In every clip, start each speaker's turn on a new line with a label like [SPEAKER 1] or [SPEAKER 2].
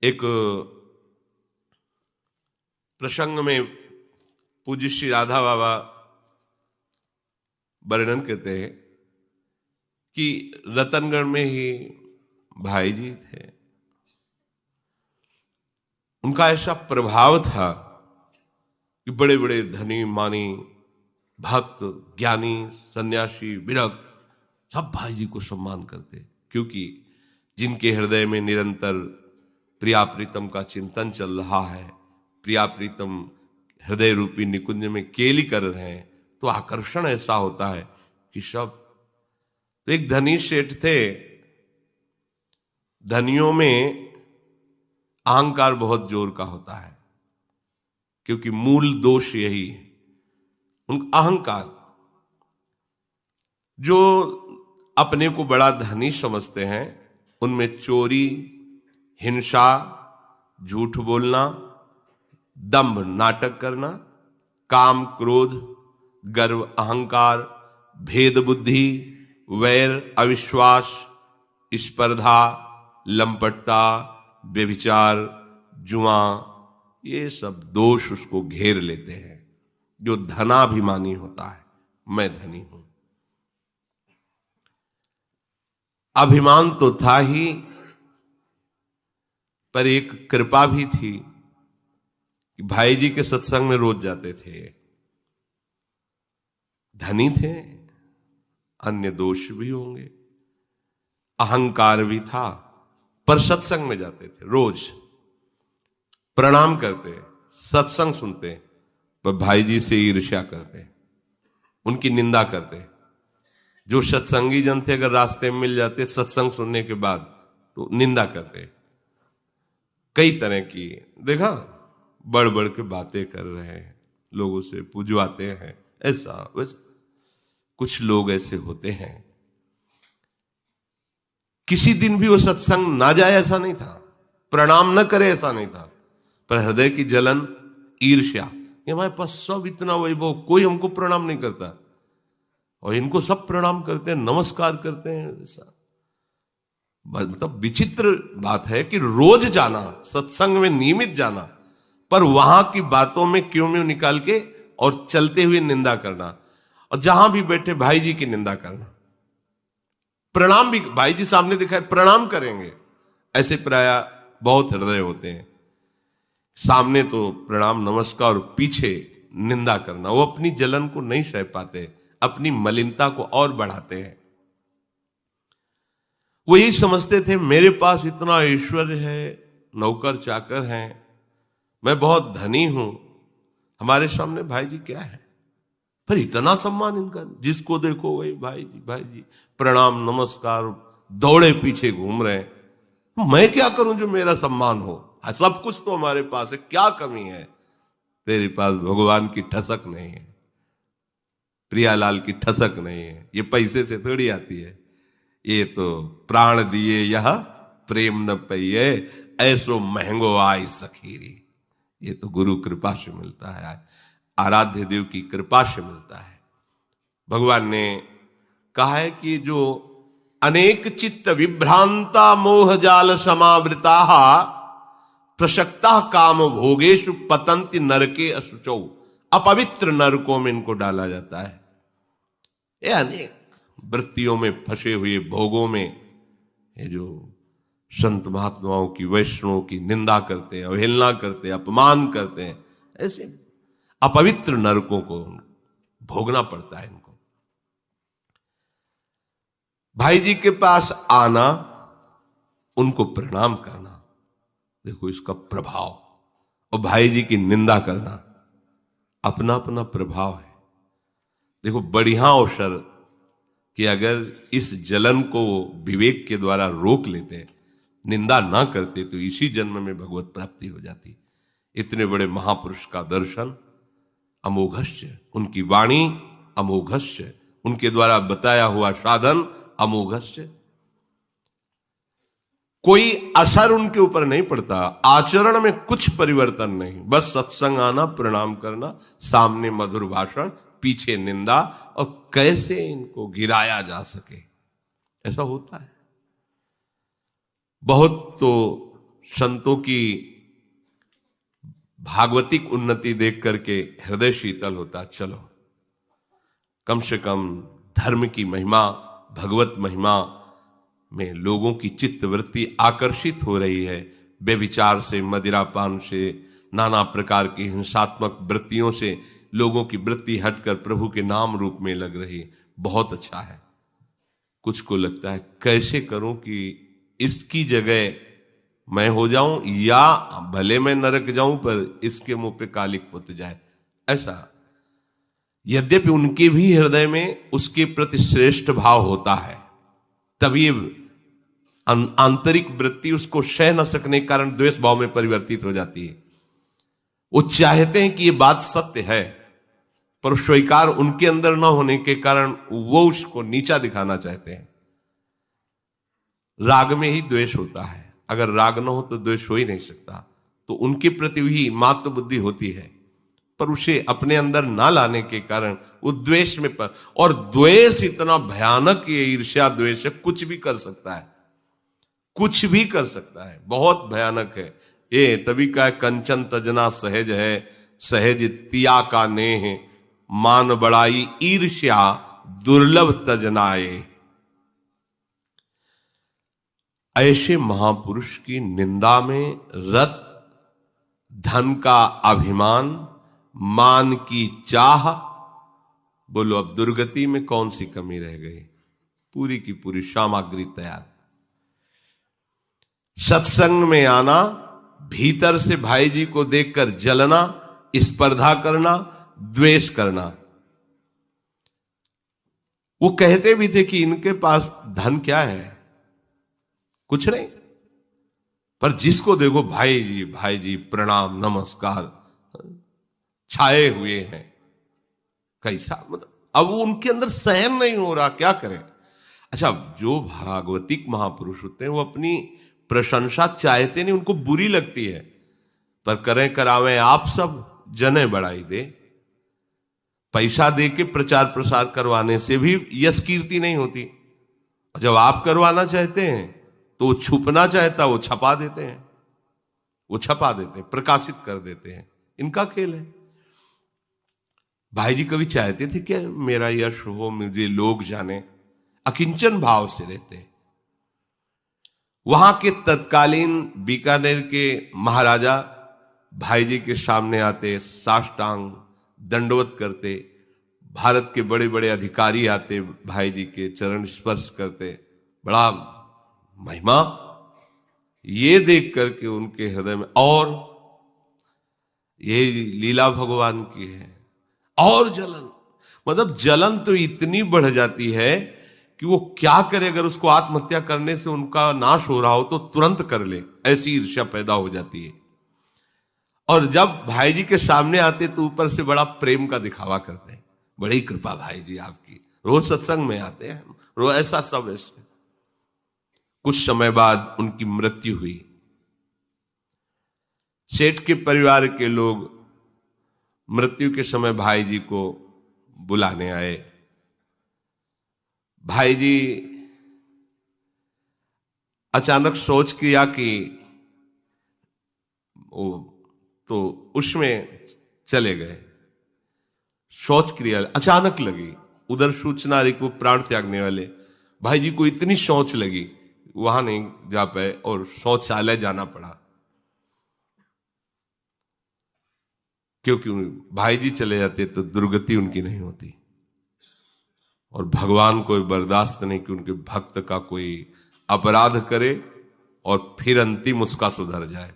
[SPEAKER 1] एक प्रसंग में पूज्य श्री राधा बाबा वर्णन करते हैं कि रतनगढ़ में ही भाई जी थे। उनका ऐसा प्रभाव था कि बड़े बड़े धनी मानी भक्त ज्ञानी सन्यासी विरक्त सब भाई जी को सम्मान करते, क्योंकि जिनके हृदय में निरंतर प्रिया प्रीतम का चिंतन चल रहा है, प्रिया प्रीतम हृदय रूपी निकुंज में केली कर रहे हैं, तो आकर्षण ऐसा होता है कि सब। तो एक धनी सेठ थे। धनियों में अहंकार बहुत जोर का होता है, क्योंकि मूल दोष यही है उनका अहंकार। जो अपने को बड़ा धनी समझते हैं उनमें चोरी, हिंसा, झूठ बोलना, दंभ नाटक करना, काम क्रोध, गर्व अहंकार, भेद बुद्धि, वैर अविश्वास, स्पर्धा, लंपटता, व्यभिचार, जुआ, ये सब दोष उसको घेर लेते हैं। जो धनाभिमानी होता है, मैं धनी हूं, अभिमान तो था ही, पर एक कृपा भी थी कि भाई जी के सत्संग में रोज जाते थे। धनी थे, अन्य दोष भी होंगे, अहंकार भी था, पर सत्संग में जाते थे, रोज प्रणाम करते, सत्संग सुनते, पर भाई जी से ईर्ष्या करते, उनकी निंदा करते। जो सत्संगी जन थे अगर रास्ते में मिल जाते सत्संग सुनने के बाद तो निंदा करते। कई तरह की देखा, बढ़ बढ़ के बातें कर रहे हैं, लोगों से पुजवाते हैं, ऐसा वैसा। कुछ लोग ऐसे होते हैं। किसी दिन भी वो सत्संग ना जाए ऐसा नहीं था, प्रणाम न करे ऐसा नहीं था, पर हृदय की जलन, ईर्ष्या, हमारे पास सब इतना वैभव, कोई हमको प्रणाम नहीं करता और इनको सब प्रणाम करते हैं, नमस्कार करते हैं। ऐसा मतलब विचित्र बात है कि रोज जाना, सत्संग में नियमित जाना, पर वहां की बातों में क्यों म्यों निकाल के और चलते हुए निंदा करना, और जहां भी बैठे भाई जी की निंदा करना। प्रणाम भी भाई जी सामने दिखाए प्रणाम करेंगे, ऐसे प्राय बहुत हृदय होते हैं। सामने तो प्रणाम नमस्कार और पीछे निंदा करना। वो अपनी जलन को नहीं सह पाते, अपनी मलिनता को और बढ़ाते हैं। वो यही समझते थे मेरे पास इतना ऐश्वर्य है, नौकर चाकर हैं, मैं बहुत धनी हूं, हमारे सामने भाई जी क्या है, पर इतना सम्मान इनका, जिसको देखो वही भाई जी भाई जी, प्रणाम नमस्कार, दौड़े पीछे घूम रहे हैं। मैं क्या करूं जो मेरा सम्मान हो, सब कुछ तो हमारे पास है, क्या कमी है? तेरे पास भगवान की ठसक नहीं है, प्रियालाल की ठसक नहीं है, ये पैसे से थोड़ी आती है, ये तो प्राण दिए यह प्रेम न पइए, ऐसो महंगो आय सखीरी। ये तो गुरु कृपा से मिलता है, आराध्य देव की कृपा से मिलता है। भगवान ने कहा है कि जो अनेक चित्त विभ्रांता मोह जाल समावृता प्रसक्ता काम भोगेशु पतंति नरके असुचौ, अपवित्र नरकों में इनको डाला जाता है। ये अनेक वृत्तियों में फंसे हुए भोगों में, ये जो संत महात्माओं की, वैष्णवों की निंदा करते हैं, अवहेलना करते हैं, अपमान करते हैं, ऐसे अपवित्र नरकों को भोगना पड़ता है इनको। भाई जी के पास आना, उनको प्रणाम करना, देखो इसका प्रभाव, और भाई जी की निंदा करना, अपना अपना प्रभाव है। देखो बढ़िया अवसर कि अगर इस जलन को विवेक के द्वारा रोक लेते, निंदा ना करते, तो इसी जन्म में भगवत प्राप्ति हो जाती। इतने बड़े महापुरुष का दर्शन अमोघश्च, उनकी वाणी अमोघश्च, उनके द्वारा बताया हुआ साधन अमोघश्च। कोई असर उनके ऊपर नहीं पड़ता, आचरण में कुछ परिवर्तन नहीं, बस सत्संग आना, प्रणाम करना, सामने मधुर भाषण, पीछे निंदा, और कैसे इनको गिराया जा सके, ऐसा होता है। बहुत तो संतों की भागवतिक उन्नति देख करके हृदय शीतल होता। चलो कम से कम धर्म की महिमा, भगवत महिमा में लोगों की चित्त वृत्ति आकर्षित हो रही है। बेविचार से, मदिरापान से, नाना प्रकार की हिंसात्मक वृत्तियों से लोगों की वृत्ति हटकर प्रभु के नाम रूप में लग रही है। बहुत अच्छा है। कुछ को लगता है कैसे करूं कि इसकी जगह मैं हो जाऊं, या भले मैं नरक जाऊं पर इसके मुंह पे कालिक पुत जाए। ऐसा, यद्यपि उनके भी हृदय में उसके प्रति श्रेष्ठ भाव होता है, तभी आंतरिक वृत्ति उसको सह न सकने के कारण द्वेष भाव में परिवर्तित हो जाती है। वो चाहते हैं कि ये बात सत्य है, पर स्वीकार उनके अंदर न होने के कारण वो उसको नीचा दिखाना चाहते हैं। राग में ही द्वेष होता है, अगर राग न हो तो द्वेष हो ही नहीं सकता। तो उनके प्रति भी मात्र बुद्धि होती है, पर उसे अपने अंदर ना लाने के कारण वो द्वेष में और द्वेष इतना भयानक, ये ईर्ष्या द्वेष है, कुछ भी कर सकता है, कुछ भी कर सकता है, बहुत भयानक है ये। तभी का कंचन तजना सहज है, सहज तिया का नेह, मान बड़ाई ईर्ष्या दुर्लभ तजनाए। ऐसे महापुरुष की निंदा में रत, धन का अभिमान, मान की चाह, बोलो अब दुर्गति में कौन सी कमी रह गई? पूरी की पूरी सामग्री तैयार। सत्संग में आना, भीतर से भाई जी को देखकर जलना, स्पर्धा करना, द्वेष करना। वो कहते भी थे कि इनके पास धन क्या है, कुछ नहीं, पर जिसको देखो भाई जी प्रणाम नमस्कार छाए हुए हैं। कैसा, मतलब अब उनके अंदर सहन नहीं हो रहा, क्या करें। अच्छा, जो भागवतिक महापुरुष होते हैं वो अपनी प्रशंसा चाहते नहीं, उनको बुरी लगती है, पर करें करावें आप सब, जने बढ़ाई दे। पैसा दे के प्रचार प्रसार करवाने से भी यश कीर्ति नहीं होती। जब आप करवाना चाहते हैं तो वो छुपना चाहता, वो छपा देते हैं, प्रकाशित कर देते हैं। इनका खेल है। भाई जी कभी चाहते थे क्या मेरा यश हो, मुझे लोग जाने? अकिंचन भाव से रहते। वहां के तत्कालीन बीकानेर के महाराजा भाई जी के सामने आते, साष्टांग दंडवत करते। भारत के बड़े बड़े अधिकारी आते, भाई जी के चरण स्पर्श करते, बड़ा महिमा। ये देख करके उनके हृदय में, और ये लीला भगवान की है, और जलन, मतलब जलन तो इतनी बढ़ जाती है कि वो क्या करे। अगर उसको आत्महत्या करने से उनका नाश हो रहा हो तो तुरंत कर ले, ऐसी ईर्ष्या पैदा हो जाती है। और जब भाई जी के सामने आते तो ऊपर से बड़ा प्रेम का दिखावा करते हैं, बड़ी कृपा भाई जी आपकी, रोज सत्संग में आते हैं, रोज ऐसा सब ऐसे। कुछ समय बाद उनकी मृत्यु हुई। सेठ के परिवार के लोग मृत्यु के समय भाई जी को बुलाने आए। भाई जी अचानक सोच किया कि तो उसमें चले गए। शौच क्रिया अचानक लगी, उधर सूचना रही कि वो प्राण त्यागने वाले। भाई जी को इतनी सोच लगी, वहां नहीं जा पाए और शौचालय जाना पड़ा, क्योंकि भाई जी चले जाते तो दुर्गति उनकी नहीं होती। और भगवान को बर्दाश्त नहीं कि उनके भक्त का कोई अपराध करे और फिर अंतिम उसका सुधर जाए।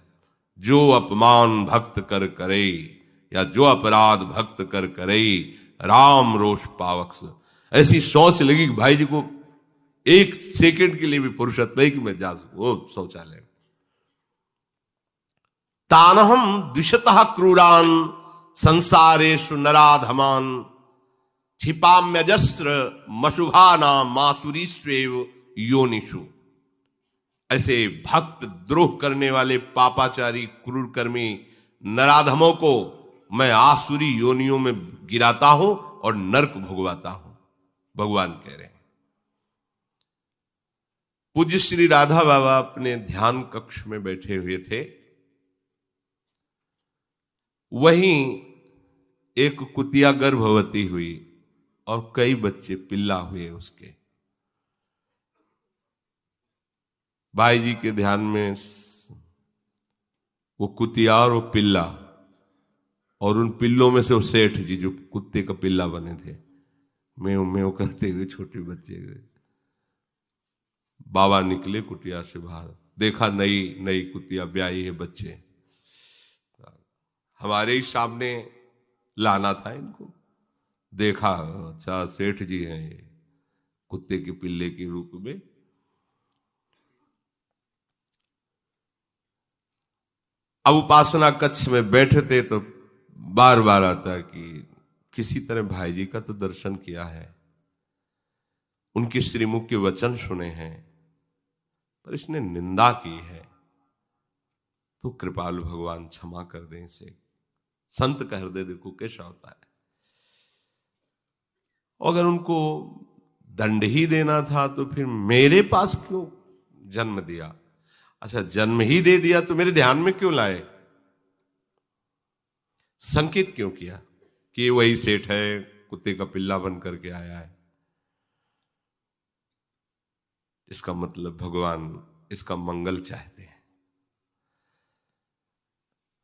[SPEAKER 1] जो अपमान भक्त कर करे, या जो अपराध भक्त कर करे, राम रोष पावक। ऐसी सोच लगी कि भाई जी को एक सेकंड के लिए भी फुर्सत नहीं कि मैं जा सकूं वो शौचालय। तानहम द्विषतः क्रूरान संसारेषु नराधमान, क्षिपाम्यजस्र मशुभाना मासुरीस्वेव योनिषु। ऐसे भक्त द्रोह करने वाले पापाचारी क्रूर कर्मी नराधमों को मैं आसुरी योनियों में गिराता हूं और नरक भोगवाता हूं, भगवान कह रहे हैं। पूज्य श्री राधा बाबा अपने ध्यान कक्ष में बैठे हुए थे। वहीं एक कुतिया गर्भवती हुई और कई बच्चे पिल्ला हुए उसके। भाई जी के ध्यान में वो कुतिया और वो पिल्ला, और उन पिल्लों में से वो सेठ जी जो कुत्ते का पिल्ला बने थे, मेव मेव करते हुए छोटे बच्चे हुए। बाबा निकले कुटिया से बाहर, देखा नई नई कुतिया ब्याई है, बच्चे हमारे ही सामने लाना था इनको। देखा, अच्छा सेठ जी हैं ये, कुत्ते के पिल्ले के रूप में। अब उपासना कक्ष में बैठते तो बार बार आता कि किसी तरह भाई जी का तो दर्शन किया है, उनके श्रीमुख के वचन सुने हैं, पर इसने निंदा की है, तो कृपालु भगवान क्षमा कर दें इसे। संत कह दे, देखो कैसा होता है। अगर उनको दंड ही देना था तो फिर मेरे पास क्यों जन्म दिया? अच्छा, जन्म ही दे दिया तो मेरे ध्यान में क्यों लाए? संकेत क्यों किया कि वही सेठ है, कुत्ते का पिल्ला बन करके आया है? इसका मतलब भगवान इसका मंगल चाहते हैं।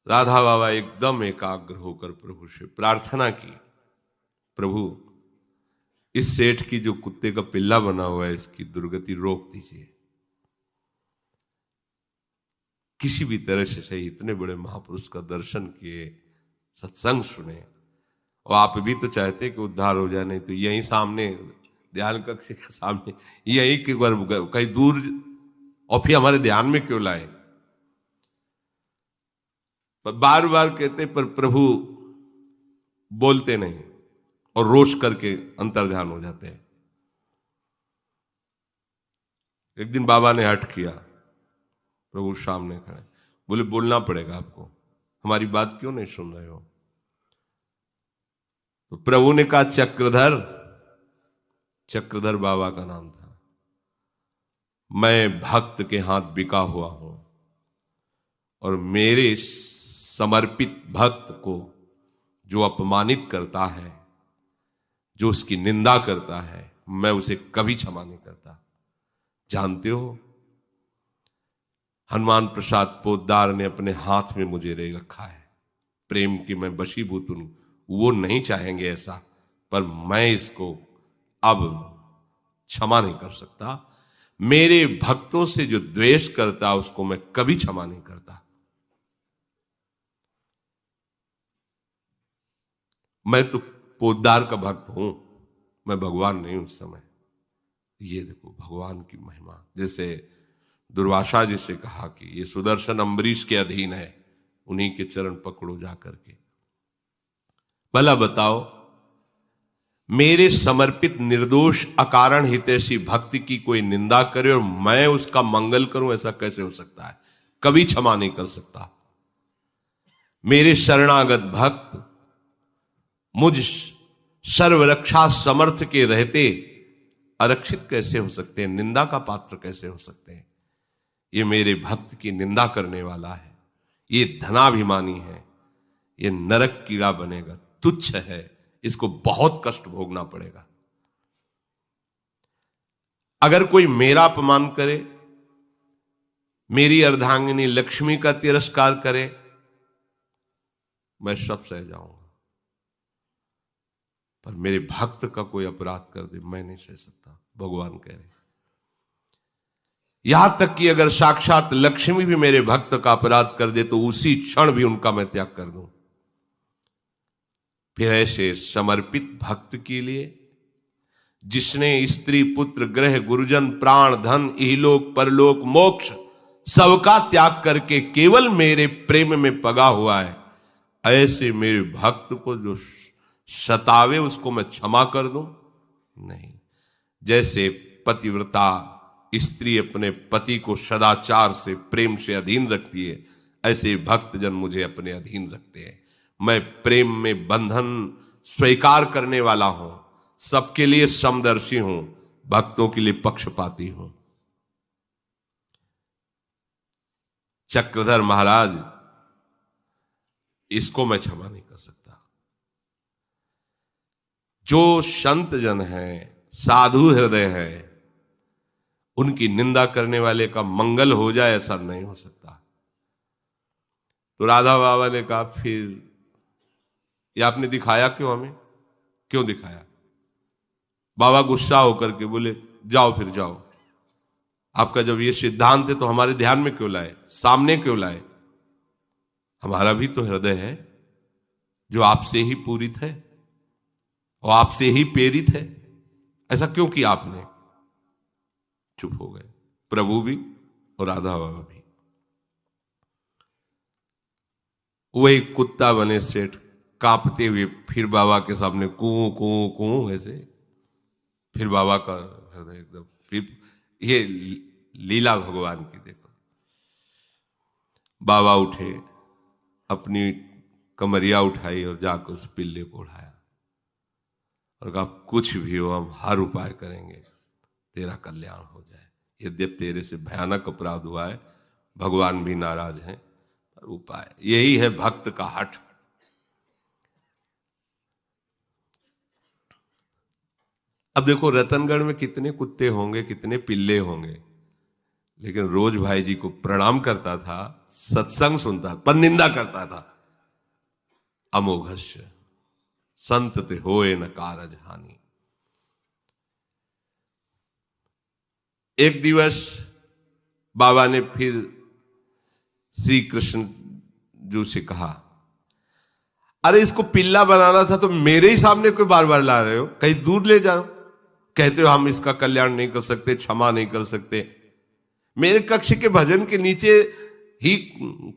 [SPEAKER 1] राधा बाबा एकदम एकाग्र होकर प्रभु से प्रार्थना की, प्रभु इस सेठ की जो कुत्ते का पिल्ला बना हुआ है, इसकी दुर्गति रोक दीजिए। किसी भी तरह से सही, इतने बड़े महापुरुष का दर्शन किए, सत्संग सुने, और आप भी तो चाहते कि उद्धार हो जाए, नहीं तो यहीं सामने ध्यान कक्ष के सामने, यहीं के कहीं दूर, और फिर हमारे ध्यान में क्यों लाए? पर बार बार कहते, पर प्रभु बोलते नहीं और रोष करके अंतर्ध्यान हो जाते हैं। एक दिन बाबा ने हट किया, प्रभु सामने खड़े, बोले बोलना पड़ेगा आपको, हमारी बात क्यों नहीं सुन रहे हो? तो प्रभु ने कहा, चक्रधर, चक्रधर बाबा का नाम था, मैं भक्त के हाथ बिका हुआ हूं, और मेरे समर्पित भक्त को जो अपमानित करता है, जो उसकी निंदा करता है, मैं उसे कभी क्षमा नहीं करता। जानते हो, हनुमान प्रसाद पोद्दार ने अपने हाथ में मुझे ले रखा है, प्रेम की मैं वशीभूत हूं। वो नहीं चाहेंगे ऐसा, पर मैं इसको अब क्षमा नहीं कर सकता। मेरे भक्तों से जो द्वेष करता उसको मैं कभी क्षमा नहीं करता। मैं तो पोद्दार का भक्त हूं, मैं भगवान नहीं हूं उस समय। ये देखो भगवान की महिमा। जैसे दुर्वासा जी से कहा कि ये सुदर्शन अम्बरीश के अधीन है, उन्हीं के चरण पकड़ो जा करके। भला बताओ, मेरे समर्पित निर्दोष अकारण हितैषी भक्ति की कोई निंदा करे और मैं उसका मंगल करूं, ऐसा कैसे हो सकता है? कभी क्षमा नहीं कर सकता। मेरे शरणागत भक्त मुझ सर्वरक्षा समर्थ के रहते आरक्षित कैसे हो सकते हैं, निंदा का पात्र कैसे हो सकते हैं? ये मेरे भक्त की निंदा करने वाला है, ये धनाभिमानी है, ये नरक कीड़ा बनेगा, तुच्छ है, इसको बहुत कष्ट भोगना पड़ेगा। अगर कोई मेरा अपमान करे, मेरी अर्धांगिनी लक्ष्मी का तिरस्कार करे, मैं सब सह जाऊंगा, पर मेरे भक्त का कोई अपराध कर दे, मैं नहीं सह सकता। भगवान कह रहे, यहां तक कि अगर साक्षात लक्ष्मी भी मेरे भक्त का अपराध कर दे तो उसी क्षण भी उनका मैं त्याग कर दूं। फिर ऐसे समर्पित भक्त के लिए, जिसने स्त्री पुत्र ग्रह गुरुजन प्राण धन इहलोक परलोक मोक्ष सबका त्याग करके केवल मेरे प्रेम में पगा हुआ है, ऐसे मेरे भक्त को जो सतावे उसको मैं क्षमा कर दूं? नहीं। जैसे पतिव्रता स्त्री अपने पति को सदाचार से प्रेम से अधीन रखती है, ऐसे भक्तजन मुझे अपने अधीन रखते हैं। मैं प्रेम में बंधन स्वीकार करने वाला हूं, सबके लिए समदर्शी हूं, भक्तों के लिए पक्षपाती हूं। चक्रधर महाराज, इसको मैं क्षमा नहीं कर सकता। जो संत जन है, साधु हृदय है, उनकी निंदा करने वाले का मंगल हो जाए, ऐसा नहीं हो सकता। तो राधा बाबा ने कहा, फिर ये आपने दिखाया क्यों हमें? क्यों दिखाया? बाबा गुस्सा होकर के बोले, जाओ फिर जाओ। आपका जब ये सिद्धांत है तो हमारे ध्यान में क्यों लाए, सामने क्यों लाए? हमारा भी तो हृदय है जो आपसे ही पूरित है और आपसे ही प्रेरित है, ऐसा क्यों किया आपने? चुप हो गए, प्रभु भी और राधा बाबा भी। वही कुत्ता बने सेठ कांपते हुए फिर बाबा के सामने कूं कूं कूं ऐसे, फिर बाबा का हृदय एकदम, फिर ये लीला भगवान की देखो। बाबा उठे, अपनी कमरिया उठाई और जाकर उस पिल्ले को उठाया और कहा, कुछ भी हो हम हर उपाय करेंगे तेरा कल्याण हो जाए। यद्यपि तेरे से भयानक अपराध हुआ है, भगवान भी नाराज हैं, पर उपाय यही है भक्त का हठ। अब देखो रतनगढ़ में कितने कुत्ते होंगे, कितने पिल्ले होंगे, लेकिन रोज भाई जी को प्रणाम करता था, सत्संग सुनता, पर निंदा करता था। अमोघस्य संत ते होए न कारज हानि। एक दिवस बाबा ने फिर श्री कृष्ण जी से कहा, अरे इसको पिल्ला बनाना था तो मेरे ही सामने कोई बार बार ला रहे हो, कहीं दूर ले जाओ। कहते हो हम इसका कल्याण नहीं कर सकते, क्षमा नहीं कर सकते। मेरे कक्ष के भजन के नीचे ही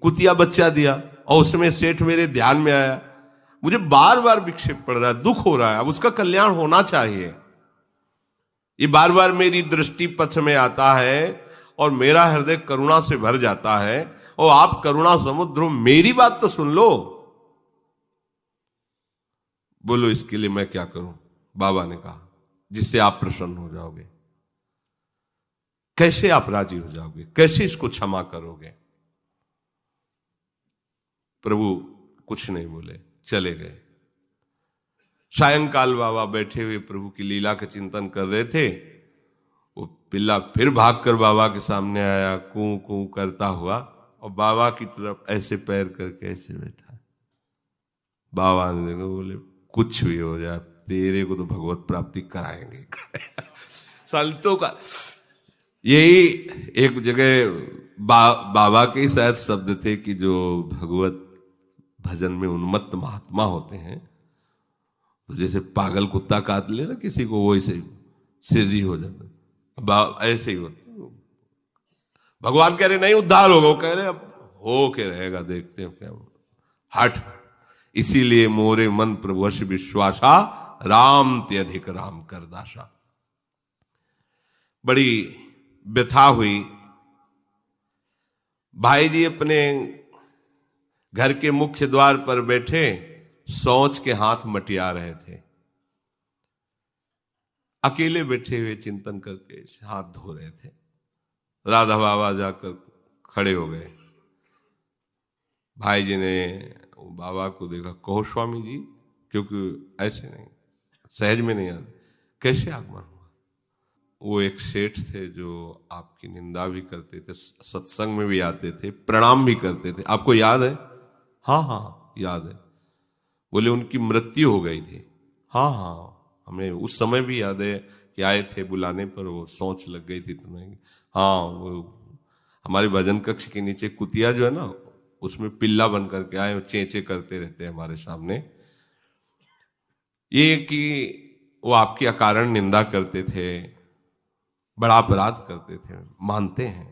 [SPEAKER 1] कुतिया बच्चा दिया और उसमें सेठ मेरे ध्यान में आया, मुझे बार बार विक्षेप पड़ रहा है, दुख हो रहा है, अब उसका कल्याण होना चाहिए। ये बार बार मेरी दृष्टि पथ में आता है और मेरा हृदय करुणा से भर जाता है, और आप करुणा समुद्र, मेरी बात तो सुन लो। बोलो इसके लिए मैं क्या करूं? बाबा ने कहा, जिससे आप प्रसन्न हो जाओगे। कैसे आप राजी हो जाओगे, कैसे इसको क्षमा करोगे? प्रभु कुछ नहीं बोले, चले गए। सायंकाल बाबा बैठे हुए प्रभु की लीला का चिंतन कर रहे थे। वो पिल्ला फिर भागकर बाबा के सामने आया, कूं कूं करता हुआ, और बाबा की तरफ ऐसे पैर करके ऐसे बैठा। बाबा ने देखो, बोले कुछ भी हो जाए, तेरे को तो भगवत प्राप्ति कराएंगे। संतों का यही एक जगह बाबा के शायद शब्द थे कि जो भगवत भजन में उन्मत्त महात्मा होते हैं, तो जैसे पागल कुत्ता काट ले ना किसी को, वो ऐसे सिरजी हो जाता, ऐसे ही होता। भगवान कह रहे नहीं उद्धार होगा, वो कह रहे अब हो के रहेगा, देखते हैं क्या। हट, इसीलिए मोरे मन प्रभुष विश्वासा, राम ते अधिक राम कर दासा। बड़ी व्यथा हुई। भाई जी अपने घर के मुख्य द्वार पर बैठे सोच के हाथ मटिया रहे थे, अकेले बैठे हुए चिंतन करते हाथ धो रहे थे। राधा बाबा जाकर खड़े हो गए। भाई जी ने बाबा को देखा, कहो स्वामी जी, क्योंकि ऐसे नहीं, सहज में नहीं आते, कैसे आगमन हुआ? वो एक सेठ थे जो आपकी निंदा भी करते थे, सत्संग में भी आते थे, प्रणाम भी करते थे, आपको याद है? हाँ हाँ याद है। बोले उनकी मृत्यु हो गई थी। हाँ हाँ, हमें उस समय भी याद है कि आए थे बुलाने पर, वो सोच लग गई थी तुम्हें। हाँ, वो हमारे भजन कक्ष के नीचे कुतिया जो है ना, उसमें पिल्ला बन करके आए, चेंचे करते रहते हैं हमारे सामने। ये कि वो आपकी अकारण निंदा करते थे, बड़ा अपराध करते थे, मानते हैं,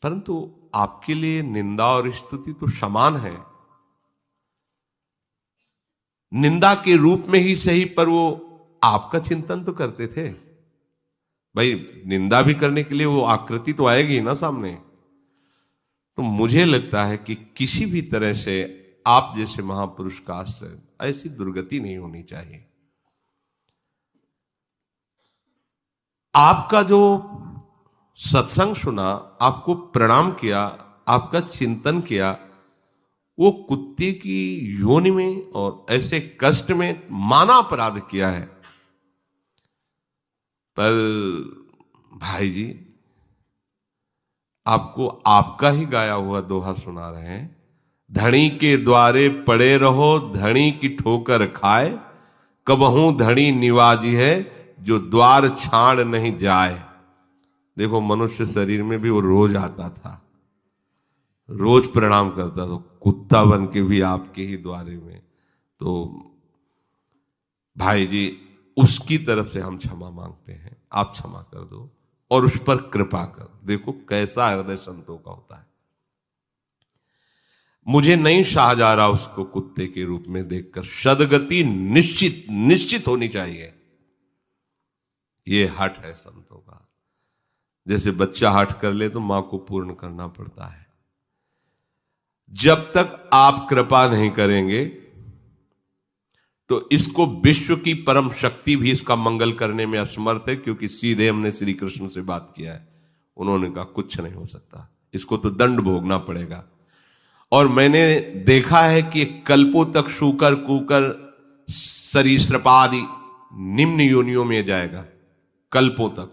[SPEAKER 1] परंतु आपके लिए निंदा और स्तुति तो समान है। निंदा के रूप में ही सही, पर वो आपका चिंतन तो करते थे। भाई निंदा भी करने के लिए वो आकृति तो आएगी ना सामने। तो मुझे लगता है कि किसी भी तरह से आप जैसे महापुरुष का आश्रय, ऐसी दुर्गति नहीं होनी चाहिए। आपका जो सत्संग सुना, आपको प्रणाम किया, आपका चिंतन किया, वो कुत्ते की योनि में और ऐसे कष्ट में माना अपराध किया है। पर भाई जी आपको आपका ही गाया हुआ दोहा सुना रहे हैं, धनी के द्वारे पड़े रहो, धनी की ठोकर खाए, कबहू धनी निवाजी है, जो द्वार छाड़ नहीं जाए। देखो मनुष्य शरीर में भी वो रोज आता था, रोज प्रणाम करता था, कुत्ता बन के भी आपके ही द्वारे में। तो भाई जी उसकी तरफ से हम क्षमा मांगते हैं, आप क्षमा कर दो और उस पर कृपा कर। देखो कैसा हृदय संतों का होता है। मुझे नहीं शाह जा रहा उसको कुत्ते के रूप में देखकर, सदगति निश्चित निश्चित होनी चाहिए। ये हठ है संतों का। जैसे बच्चा हठ कर ले तो मां को पूर्ण करना पड़ता है। जब तक आप कृपा नहीं करेंगे तो इसको विश्व की परम शक्ति भी इसका मंगल करने में असमर्थ है, क्योंकि सीधे हमने श्री कृष्ण से बात किया है। उन्होंने कहा कुछ नहीं हो सकता, इसको तो दंड भोगना पड़ेगा। और मैंने देखा है कि कल्पों तक शूकर कूकर सरीसृपादि निम्न योनियों में जाएगा, कल्पों तक,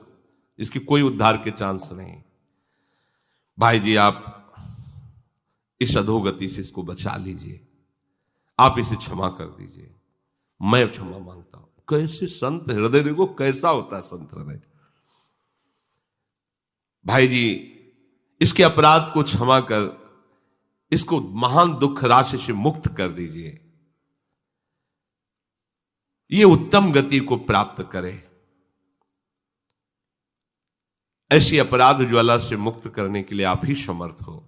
[SPEAKER 1] इसकी कोई उद्धार के चांस नहीं। भाई जी आप इस अधोगति से इसको बचा लीजिए, आप इसे क्षमा कर दीजिए, मैं क्षमा मांगता हूं। कैसे संत हृदय, देखो कैसा होता है संत हृदय। भाई जी इसके अपराध को क्षमा कर इसको महान दुख राशि से मुक्त कर दीजिए, ये उत्तम गति को प्राप्त करे। ऐसी अपराध ज्वाला से मुक्त करने के लिए आप ही समर्थ हो।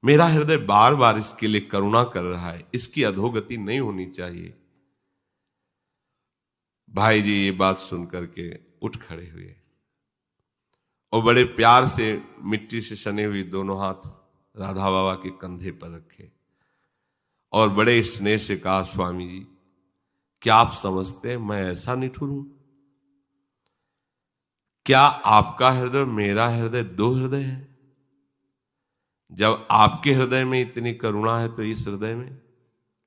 [SPEAKER 1] मेरा हृदय बार बार इसके लिए करुणा कर रहा है, इसकी अधोगति नहीं होनी चाहिए। भाई जी ये बात सुन करके उठ खड़े हुए और बड़े प्यार से मिट्टी से सने हुए दोनों हाथ राधा बाबा के कंधे पर रखे और बड़े स्नेह से कहा, स्वामी जी क्या आप समझते हैं मैं ऐसा निठुर हूं? क्या आपका हृदय मेरा हृदय दो हृदय है? जब आपके हृदय में इतनी करुणा है तो इस हृदय में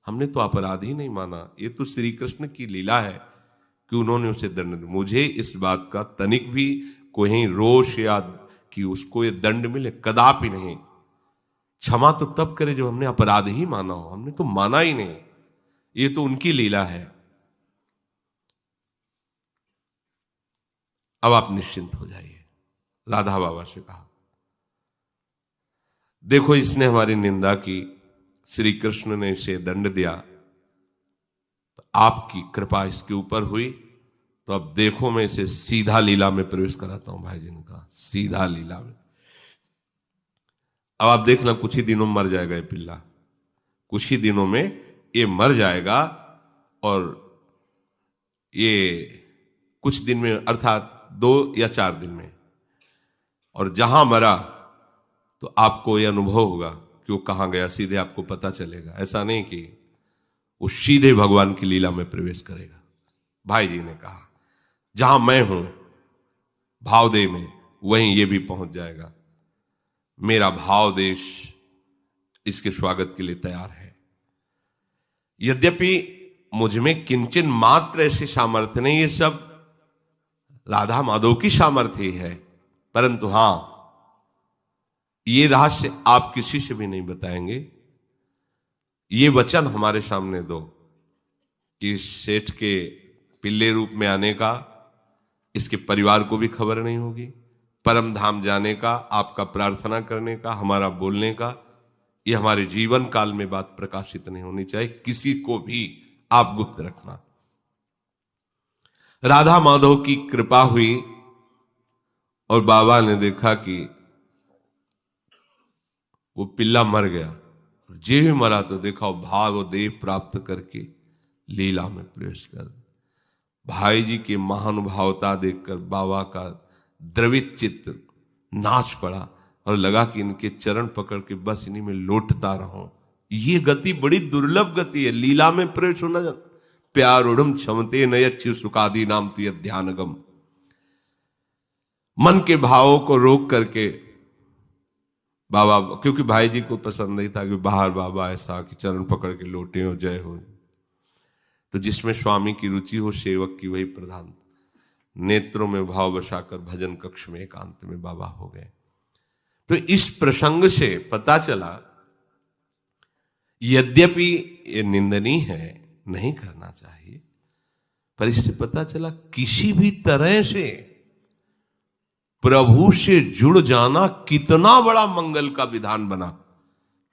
[SPEAKER 1] हमने तो अपराध ही नहीं माना। ये तो श्री कृष्ण की लीला है कि उन्होंने उसे दंड दिया। मुझे इस बात का तनिक भी कोई रोष या कि उसको ये दंड मिले, कदापि नहीं। क्षमा तो तब करे जब हमने अपराध ही माना हो, हमने तो माना ही नहीं, ये तो उनकी लीला है। अब आप निश्चिंत हो जाइए। राधा बाबा से कहा, देखो इसने हमारी निंदा की, श्री कृष्ण ने इसे दंड दिया, तो आपकी कृपा इसके ऊपर हुई, तो अब देखो मैं इसे सीधा लीला में प्रवेश कराता हूं। भाई जी ने कहा सीधा लीला में। अब आप देखना कुछ ही दिनों में मर जाएगा ये पिल्ला, कुछ ही दिनों में ये मर जाएगा। और ये कुछ दिन में अर्थात 2 या 4 दिन में, और जहां मरा तो आपको यह अनुभव होगा कि वो कहां गया, सीधे आपको पता चलेगा। ऐसा नहीं कि वो सीधे भगवान की लीला में प्रवेश करेगा। भाई जी ने कहा जहां मैं हूं भावदेव में, वहीं ये भी पहुंच जाएगा। मेरा भाव देश इसके स्वागत के लिए तैयार है। यद्यपि मुझ में किंचन मात्र ऐसी सामर्थ्य नहीं, ये सब राधा माधव की सामर्थ्य है, परंतु हां ये रहस्य आप किसी से भी नहीं बताएंगे। ये वचन हमारे सामने दो कि सेठ के पिल्ले रूप में आने का इसके परिवार को भी खबर नहीं होगी, परम धाम जाने का, आपका प्रार्थना करने का, हमारा बोलने का, ये हमारे जीवन काल में बात प्रकाशित नहीं होनी चाहिए। किसी को भी आप गुप्त रखना। राधा माधव की कृपा हुई और बाबा ने देखा कि वो पिल्ला मर गया। जे भी मरा तो देखा वो भाव देह प्राप्त करके लीला में प्रवेश कर। भाई जी की महानुभावता देखकर बाबा का द्रवित चित्त नाच पड़ा और लगा कि इनके चरण पकड़ के बस इन्हीं में लौटता रहूं। ये गति बड़ी दुर्लभ गति है, लीला में प्रवेश होना। प्यार उड़म क्षमते नयच्छु सुखादि नाम तुय ध्यानगम। मन के भावों को रोक करके बाबा, क्योंकि भाई जी को पसंद नहीं था कि बाहर बाबा ऐसा कि चरण पकड़ के लोटे हो, जय हो। तो जिसमें स्वामी की रुचि हो सेवक की वही प्रधान। नेत्रों में भाव बसाकर भजन कक्ष में एकांत में बाबा हो गए। तो इस प्रसंग से पता चला, यद्यपि ये निंदनीय है, नहीं करना चाहिए, पर इससे पता चला किसी भी तरह से प्रभु से जुड़ जाना कितना बड़ा मंगल का विधान बना।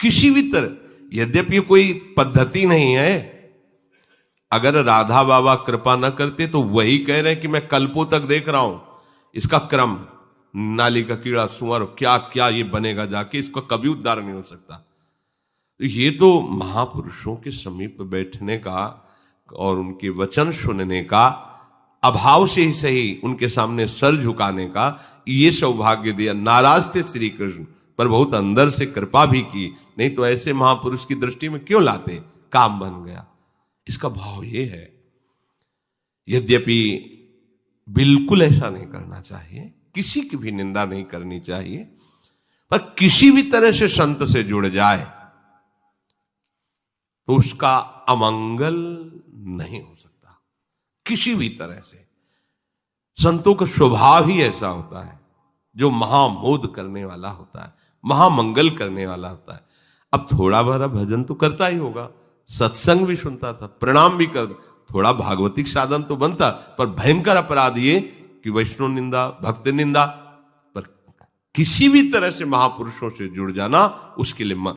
[SPEAKER 1] किसी भी तरह, यद्यपि कोई पद्धति नहीं है, अगर राधा बाबा कृपा न करते तो वही कह रहे हैं कि मैं कल्पों तक देख रहा हूं इसका क्रम, नाली का कीड़ा, सुअर, क्या क्या ये बनेगा जाके, इसका कभी उद्धार नहीं हो सकता। ये तो महापुरुषों के समीप बैठने का और उनके वचन सुनने का, अभाव से ही सही उनके सामने सर झुकाने का ये सौभाग्य दिया। नाराज थे श्री कृष्ण, पर बहुत अंदर से कृपा भी की, नहीं तो ऐसे महापुरुष की दृष्टि में क्यों लाते, काम बन गया। इसका भाव ये है, यद्यपि बिल्कुल ऐसा नहीं करना चाहिए, किसी की भी निंदा नहीं करनी चाहिए, पर किसी भी तरह से संत से जुड़ जाए तो उसका अमंगल नहीं हो सकता। किसी भी तरह से संतों का स्वभाव ही ऐसा होता है जो महामोद करने वाला होता है, महामंगल करने वाला होता है। अब थोड़ा बड़ा भजन तो करता ही होगा, सत्संग भी सुनता था, प्रणाम भी करता, थोड़ा भागवतिक साधन तो बनता, पर भयंकर अपराध ये कि वैष्णव निंदा, भक्त निंदा। पर किसी भी तरह से महापुरुषों से जुड़ जाना उसके लिए